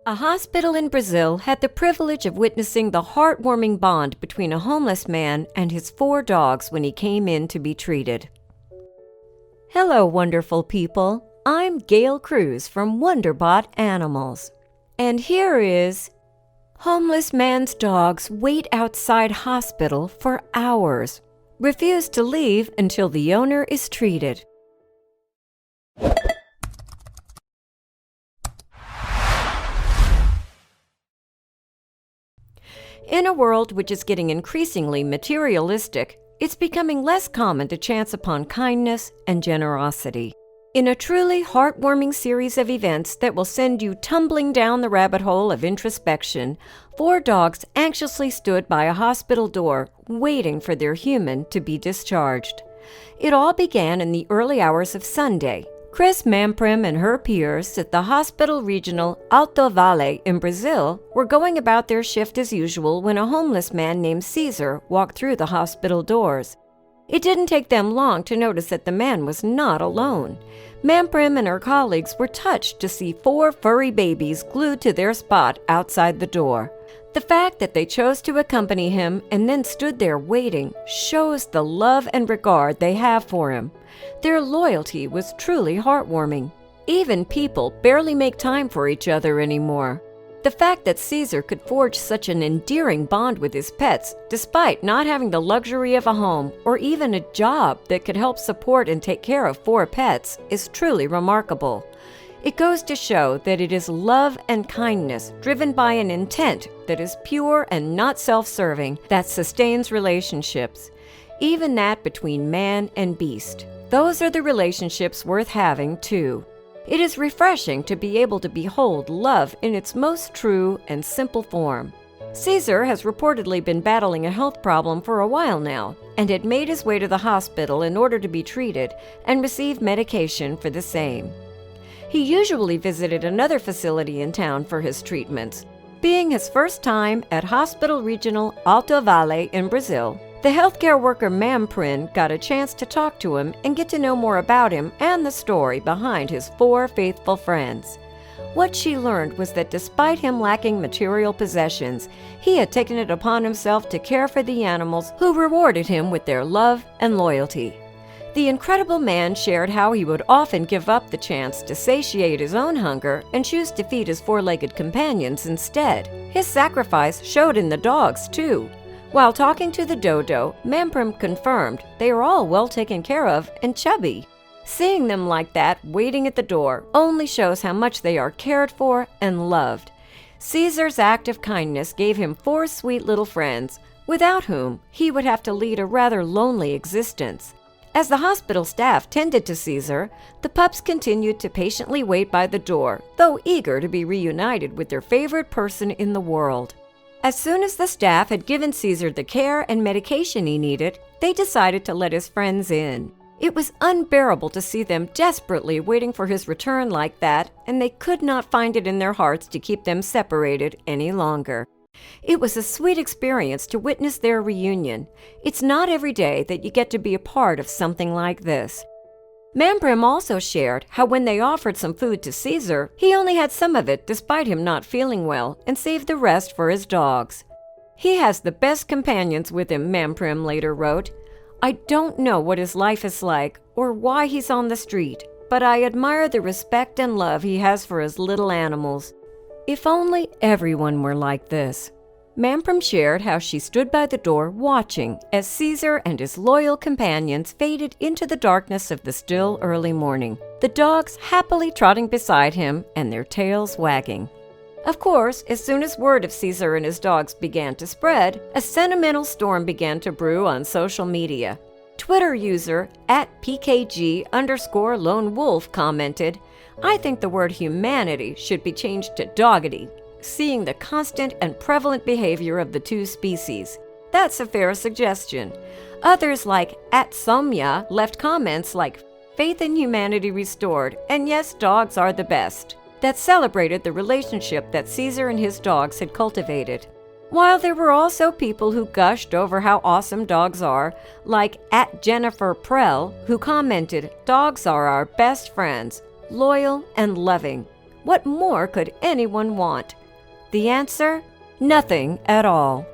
A hospital in Brazil had the privilege of witnessing the heartwarming bond between a homeless man and his 4 dogs when he came in to be treated. Hello, wonderful people. I'm Gail Cruz from Wonderbot Animals. And here is homeless man's dogs wait outside hospital for hours. Refuse to leave until the owner is treated. In a world which is getting increasingly materialistic, it's becoming less common to chance upon kindness and generosity. In a truly heartwarming series of events that will send you tumbling down the rabbit hole of introspection, 4 dogs anxiously stood by a hospital door, waiting for their human to be discharged. It all began in the early hours of Sunday. Chris Mamprim and her peers at the Hospital Regional Alto Vale in Brazil were going about their shift as usual when a homeless man named Cesar walked through the hospital doors. It didn't take them long to notice that the man was not alone. Mamprim and her colleagues were touched to see 4 furry babies glued to their spot outside the door. The fact that they chose to accompany him and then stood there waiting shows the love and regard they have for him. Their loyalty was truly heartwarming. Even people barely make time for each other anymore. The fact that Cesar could forge such an endearing bond with his pets, despite not having the luxury of a home or even a job that could help support and take care of 4 pets, is truly remarkable. It goes to show that it is love and kindness driven by an intent that is pure and not self-serving that sustains relationships, even that between man and beast. Those are the relationships worth having, too. It is refreshing to be able to behold love in its most true and simple form. Cesar has reportedly been battling a health problem for a while now and had made his way to the hospital in order to be treated and receive medication for the same. He usually visited another facility in town for his treatments. Being his first time at Hospital Regional Alto Vale in Brazil, the healthcare worker Mamprin got a chance to talk to him and get to know more about him and the story behind his 4 faithful friends. What she learned was that despite him lacking material possessions, he had taken it upon himself to care for the animals who rewarded him with their love and loyalty. The incredible man shared how he would often give up the chance to satiate his own hunger and choose to feed his 4-legged companions instead. His sacrifice showed in the dogs, too. While talking to the dodo, Mamprim confirmed they are all well taken care of and chubby. Seeing them like that, waiting at the door, only shows how much they are cared for and loved. Cesar's act of kindness gave him 4 sweet little friends, without whom he would have to lead a rather lonely existence. As the hospital staff tended to Cesar, the pups continued to patiently wait by the door, though eager to be reunited with their favorite person in the world. As soon as the staff had given Cesar the care and medication he needed, they decided to let his friends in. It was unbearable to see them desperately waiting for his return like that, and they could not find it in their hearts to keep them separated any longer. It was a sweet experience to witness their reunion. It's not every day that you get to be a part of something like this. Mamprim also shared how when they offered some food to Cesar, he only had some of it despite him not feeling well and saved the rest for his dogs. He has the best companions with him, Mamprim later wrote. I don't know what his life is like or why he's on the street, but I admire the respect and love he has for his little animals. If only everyone were like this. Mamprim shared how she stood by the door watching as Cesar and his loyal companions faded into the darkness of the still early morning, the dogs happily trotting beside him and their tails wagging. Of course, as soon as word of Cesar and his dogs began to spread, a sentimental storm began to brew on social media. Twitter user @PKG_Lone Wolf commented, I think the word humanity should be changed to doggity, seeing the constant and prevalent behavior of the 2 species. That's a fair suggestion. Others like @Somya left comments like, faith in humanity restored, and yes, dogs are the best, that celebrated the relationship that Cesar and his dogs had cultivated. While there were also people who gushed over how awesome dogs are, like @Jennifer Prell, who commented, dogs are our best friends, loyal and loving. What more could anyone want? The answer? Nothing at all.